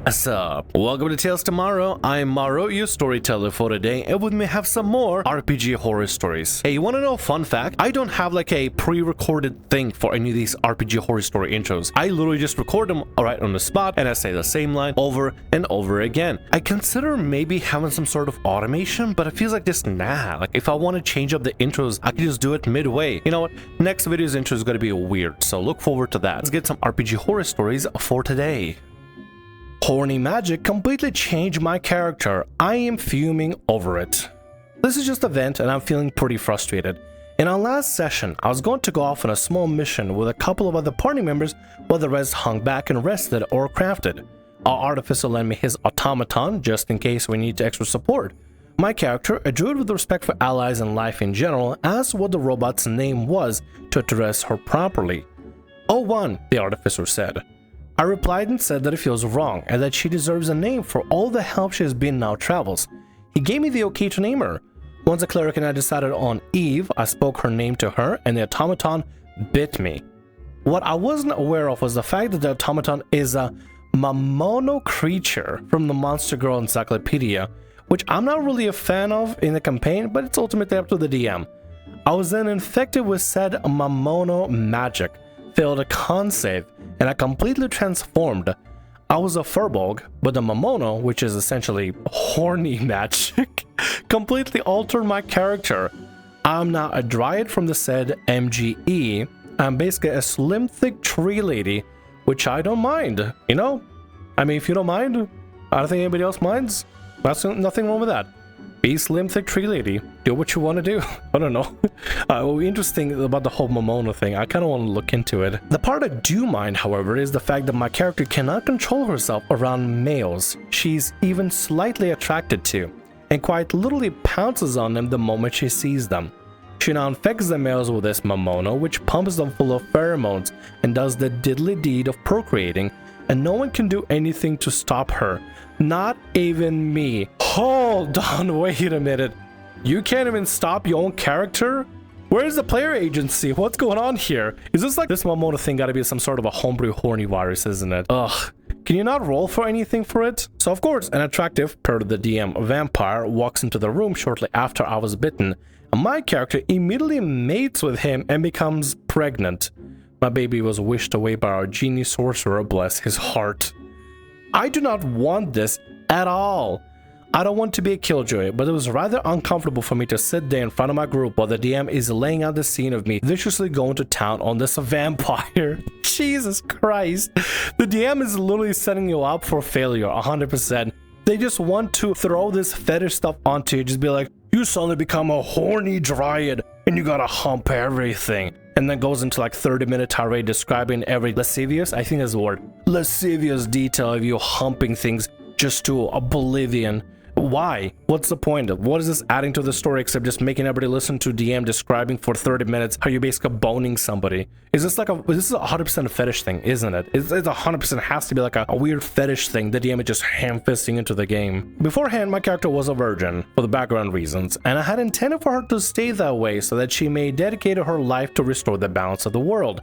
What's up? Welcome to Tales Tomorrow. I'm Morrow, your storyteller for today, and with me I have some more RPG horror stories. Hey, you wanna know a fun fact? I don't have like a pre-recorded thing for any of these RPG horror story intros. I literally just record them right on the spot, and I say the same line over and over again. I consider maybe having some sort of automation, but it feels like this, nah. Like if I want to change up the intros, I can just do it midway. You know what? Next video's intro is gonna be weird, so look forward to that. Let's get some RPG horror stories for today. Horny magic completely changed my character. I am fuming over it. This is just a vent and I'm feeling pretty frustrated. In our last session, I was going to go off on a small mission with a couple of other party members while the rest hung back and rested or crafted. Our artificer lent me his automaton just in case we need extra support. My character, a druid with respect for allies and life in general, asked what the robot's name was to address her properly. "01, the artificer said. I replied and said that it feels wrong and that she deserves a name for all the help she has been in our travels. He gave me the okay to name her. Once the cleric and I decided on Eve, I spoke her name to her and the automaton bit me. What I wasn't aware of was the fact that the automaton is a Mamono creature from the Monster Girl Encyclopedia, which I'm not really a fan of in the campaign, but it's ultimately up to the DM. I was then infected with said Mamono magic, failed a con save, and I completely transformed. I was a furbolg, but the Mamono, which is essentially horny magic, completely altered my character. I'm now a dryad from the said MGE. I'm basically a slim, thick tree lady, which I don't mind. You know? I mean, if you don't mind, I don't think anybody else minds. That's nothing wrong with that. Be slim, thick tree lady. Do what you want to do. I don't know. Interesting about the whole Mamono thing. I kind of want to look into it. The part I do mind, however, is the fact that my character cannot control herself around males she's even slightly attracted to, and quite literally pounces on them the moment she sees them. She now infects the males with this Mamono, which pumps them full of pheromones and does the diddly deed of procreating, and no one can do anything to stop her. Not even me. Hold on, wait a minute. You can't even stop your own character? Where's the player agency? What's going on here? Is this like this Mamono thing gotta be some sort of a homebrew horny virus, isn't it? Ugh. Can you not roll for anything for it? So of course, an attractive, per the DM, vampire walks into the room shortly after I was bitten, and my character immediately mates with him and becomes pregnant. My baby was wished away by our genie sorcerer, bless his heart. I do not want this at all. I don't want to be a killjoy, but it was rather uncomfortable for me to sit there in front of my group while the DM is laying out the scene of me viciously going to town on this vampire. Jesus Christ. The DM is literally setting you up for failure, 100%. They just want to throw this fetish stuff onto you, just be like, you suddenly become a horny dryad and you gotta hump everything. And then goes into like 30-minute tirade describing every lascivious, I think that's the word, lascivious detail of you humping things just to oblivion. Why? What's the point? What is this adding to the story except just making everybody listen to DM describing for 30 minutes how you're basically boning somebody? Is this like this is a 100% a fetish thing, isn't it? It's 100% has to be like a weird fetish thing the DM is just ham-fisting into the game. Beforehand, my character was a virgin for the background reasons, and I had intended for her to stay that way so that she may dedicate her life to restore the balance of the world.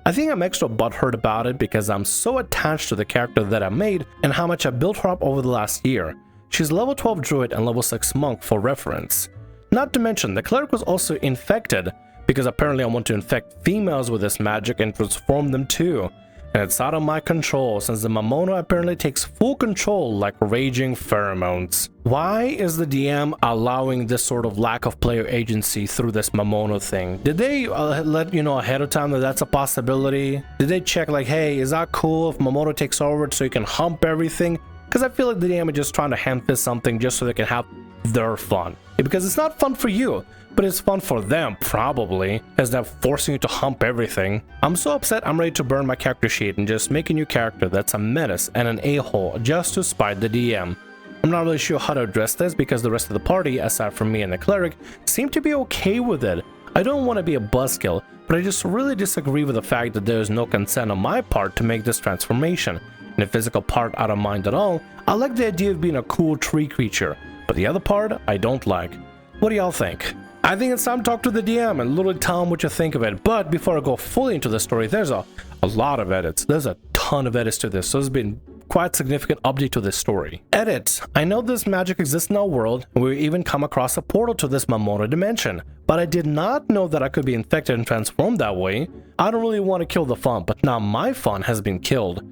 I think I'm extra butthurt about it because I'm so attached to the character that I made and how much I built her up over the last year. She's level 12 druid and level 6 monk for reference. Not to mention, the cleric was also infected, because apparently I want to infect females with this magic and transform them too. And it's out of my control since the Mamono apparently takes full control like raging pheromones. Why is the DM allowing this sort of lack of player agency through this Mamono thing? Did they let you know ahead of time that that's a possibility? Did they check like, hey, is that cool if Mamono takes over so you can hump everything? Because I feel like the DM is just trying to ham-fist something just so they can have their fun. Because it's not fun for you, but it's fun for them, probably, as they're forcing you to hump everything. I'm so upset I'm ready to burn my character sheet and just make a new character that's a menace and an a-hole just to spite the DM. I'm not really sure how to address this because the rest of the party, aside from me and the cleric, seem to be okay with it. I don't want to be a buzzkill, but I just really disagree with the fact that there is no consent on my part to make this transformation. And the physical part I don't mind at all. I like the idea of being a cool tree creature, but the other part I don't like. What do y'all think? I think it's time to talk to the DM and literally tell him what you think of it. But before I go fully into the story, there's a lot of edits. There's a ton of edits to this, so it's been quite significant update to this story. Edit. I know this magic exists in our world, and we even come across a portal to this Morrow dimension, but I did not know that I could be infected and transformed that way. I don't really want to kill the fun, but now my fun has been killed.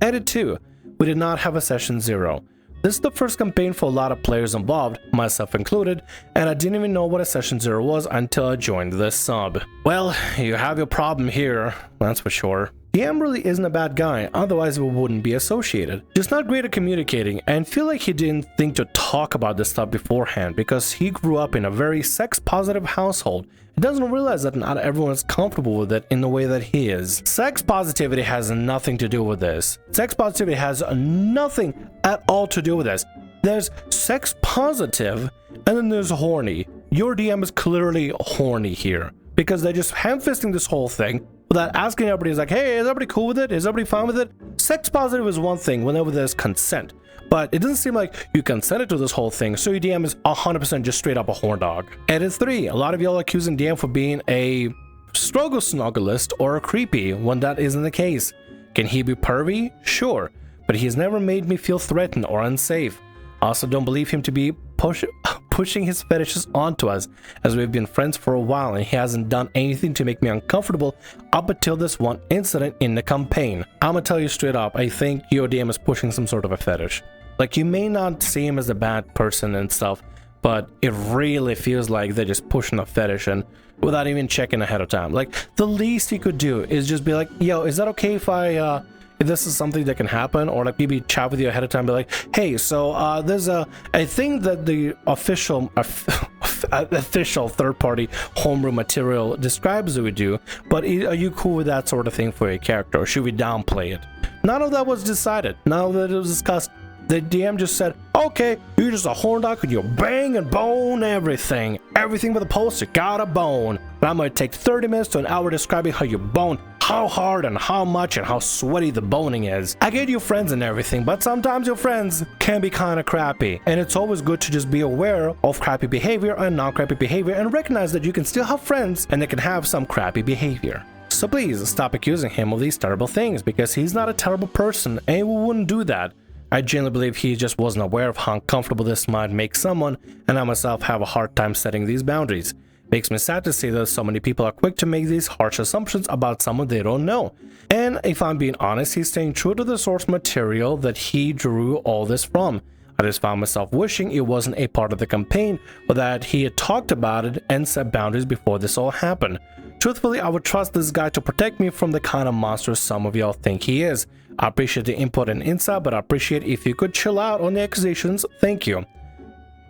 Edit 2. We did not have a session 0. This is the first campaign for a lot of players involved, myself included, and I didn't even know what a session 0 was until I joined this sub. Well, you have your problem here, that's for sure. DM really isn't a bad guy, otherwise we wouldn't be associated. Just not great at communicating, and feel like he didn't think to talk about this stuff beforehand because he grew up in a very sex-positive household. He doesn't realize that not everyone is comfortable with it in the way that he is. Sex positivity has nothing to do with this. Sex positivity has nothing at all to do with this. There's sex positive, and then there's horny. Your DM is clearly horny here because they're just ham-fisting this whole thing without asking everybody. Is like, hey, is everybody cool with it? Is everybody fine with it? Sex positive is one thing whenever there's consent, but it doesn't seem like you consented to this whole thing, so your DM is 100% just straight up a horn dog. Edit 3. A lot of y'all accusing DM for being a struggle snugglist or a creepy when that isn't the case. Can he be pervy? Sure, but he's never made me feel threatened or unsafe. I also don't believe him to be pushing his fetishes onto us, as we've been friends for a while and he hasn't done anything to make me uncomfortable up until this one incident in the campaign. I'ma tell you straight up, I think your DM is pushing some sort of a fetish. Like, you may not see him as a bad person and stuff, but it really feels like they're just pushing a fetish and without even checking ahead of time. Like, the least he could do is just be like, yo, is that okay if this is something that can happen? Or like maybe chat with you ahead of time, be like, hey, so there's a thing that the official third-party homebrew material describes that we do, but are you cool with that sort of thing for your character, or should we downplay it? None of that was decided. None of that was discussed. The DM just said, okay, you're just a horn dog and you bang and bone everything with a pulse, you got a bone. And I'm gonna take 30 minutes to an hour describing how you bone, how hard and how much and how sweaty the boning is. I get you friends and everything, but sometimes your friends can be kind of crappy, and it's always good to just be aware of crappy behavior and non-crappy behavior and recognize that you can still have friends and they can have some crappy behavior. So please stop accusing him of these terrible things, because he's not a terrible person and he wouldn't do that. I genuinely believe he just wasn't aware of how uncomfortable this might make someone, and I myself have a hard time setting these boundaries. Makes me sad to see that so many people are quick to make these harsh assumptions about someone they don't know. And if I'm being honest, he's staying true to the source material that he drew all this from. I just found myself wishing it wasn't a part of the campaign, or that he had talked about it and set boundaries before this all happened. Truthfully, I would trust this guy to protect me from the kind of monster some of y'all think he is. I appreciate the input and insight, but I appreciate if you could chill out on the accusations. Thank you.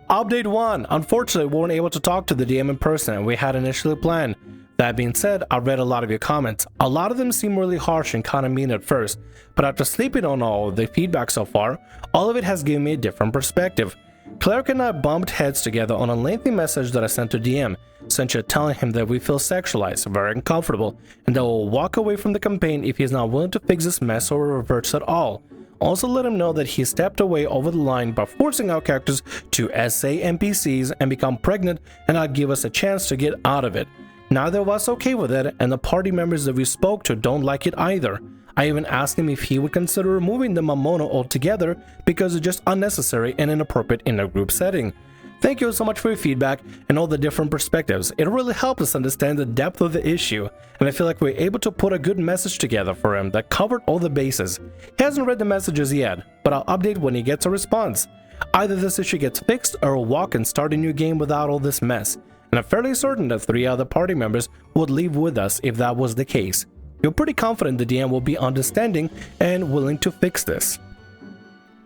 Update 1. Unfortunately, we weren't able to talk to the DM in person and we had initially planned. That being said, I read a lot of your comments. A lot of them seem really harsh and kind of mean at first, but after sleeping on all of the feedback so far, all of it has given me a different perspective. Cleric and I bumped heads together on a lengthy message that I sent to DM, essentially telling him that we feel sexualized, very uncomfortable, and that we'll walk away from the campaign if he's not willing to fix this mess or reverts at all. Also let him know that he stepped away over the line by forcing our characters to SA NPCs and become pregnant and not give us a chance to get out of it. Neither of us okay with it, and the party members that we spoke to don't like it either. I even asked him if he would consider removing the Morrow altogether because it's just unnecessary and inappropriate in a group setting. Thank you so much for your feedback and all the different perspectives. It really helped us understand the depth of the issue, and I feel like we were able to put a good message together for him that covered all the bases. He hasn't read the messages yet, but I'll update when he gets a response. Either this issue gets fixed or we'll walk and start a new game without all this mess, and I'm fairly certain that 3 other party members would leave with us if that was the case. You're pretty confident the DM will be understanding and willing to fix this.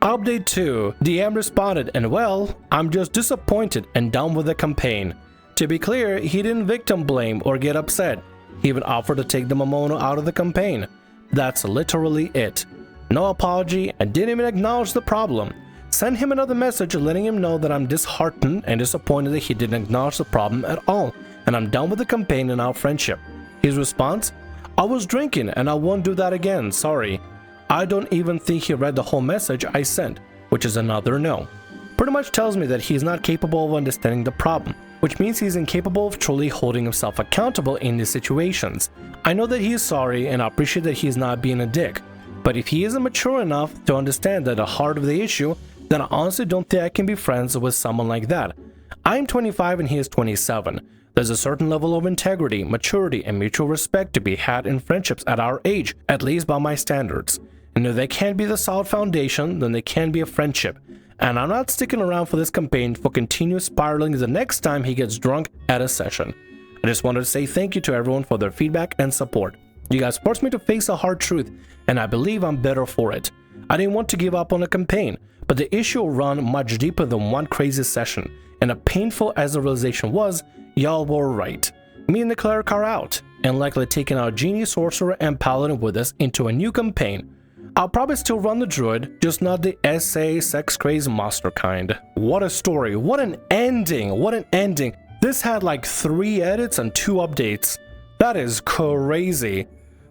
Update 2. DM responded, and well, I'm just disappointed and done with the campaign. To be clear, he didn't victim blame or get upset. He even offered to take the Morrow out of the campaign. That's literally it. No apology and didn't even acknowledge the problem. Send him another message letting him know that I'm disheartened and disappointed that he didn't acknowledge the problem at all, and I'm done with the campaign and our friendship. His response? I was drinking and I won't do that again, sorry. I don't even think he read the whole message I sent, which is another no. Pretty much tells me that he's not capable of understanding the problem, which means he's incapable of truly holding himself accountable in these situations. I know that he is sorry and I appreciate that he's not being a dick, but But if he isn't mature enough to understand that the heart of the issue, then I honestly don't think I can be friends with someone like that. I'm 25 and he is 27. There's a certain level of integrity, maturity, and mutual respect to be had in friendships at our age, at least by my standards. And if they can't be the solid foundation, then they can be a friendship. And I'm not sticking around for this campaign for continuous spiraling the next time he gets drunk at a session. I just wanted to say thank you to everyone for their feedback and support. You guys forced me to face a hard truth, and I believe I'm better for it. I didn't want to give up on the campaign, but the issue will run much deeper than one crazy session, and as painful as the realization was, y'all were right. Me and the cleric are out, and likely taking our genie, sorcerer, and paladin with us into a new campaign. I'll probably still run the druid, just not the SA sex-crazed monster kind. What a story, what an ending, what an ending. This had like 3 edits and 2 updates. That is crazy.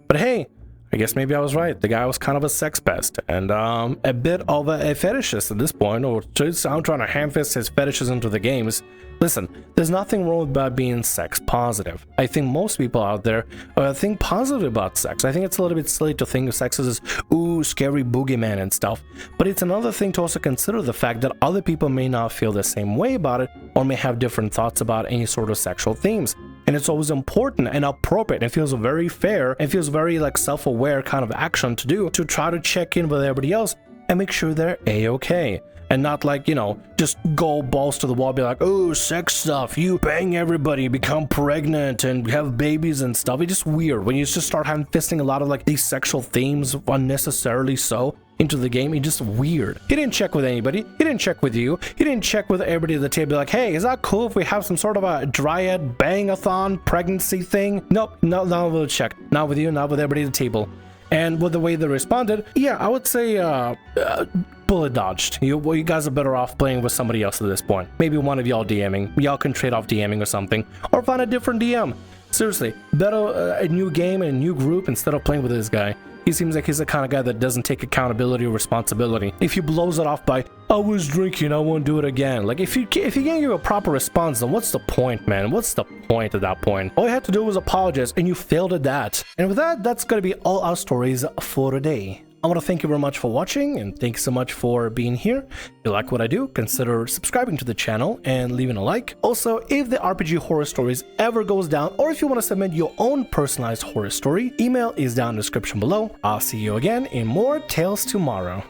But hey, I guess maybe I was right. The guy was kind of a sex pest and a bit of a fetishist at this point, or just I'm trying to ham-fist his fetishes into the games. Listen, there's nothing wrong about being sex positive. I think most people out there think positive about sex. I think it's a little bit silly to think of sex as ooh, scary boogeyman and stuff. But it's another thing to also consider the fact that other people may not feel the same way about it, or may have different thoughts about any sort of sexual themes. And it's always important and appropriate and feels very fair and feels very like self-aware kind of action to do, to try to check in with everybody else and make sure they're a-okay. And not like, you know, just go balls to the wall, be like, oh, sex stuff, you bang everybody, become pregnant and have babies and stuff. It's just weird when you just start having fisting a lot of like these sexual themes unnecessarily so into the game. It's just weird. He didn't check with anybody. He didn't check with you. He didn't check with everybody at the table like, hey, is that cool if we have some sort of a dryad bang-a-thon pregnancy thing? Nope, no, we'll check. Not with you, not with everybody at the table. And with the way they responded, yeah, I would say bullet dodged. You guys are better off playing with somebody else at this point. Maybe one of y'all DMing. Y'all can trade off DMing or something, or find a different DM. Seriously, better a new game and a new group instead of playing with this guy. He seems like he's the kind of guy that doesn't take accountability or responsibility. If he blows it off by, I was drinking, I won't do it again. Like, if you can't give a proper response, then what's the point, man? What's the point at that point? All you had to do was apologize, and you failed at that. And with that, that's going to be all our stories for today. I want to thank you very much for watching, and thanks so much for being here. If you like what I do, consider subscribing to the channel and leaving a like. Also, if the RPG Horror Stories ever goes down, or if you want to submit your own personalized horror story, email is down in the description below. I'll see you again in more Tales tomorrow.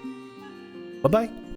Bye-bye.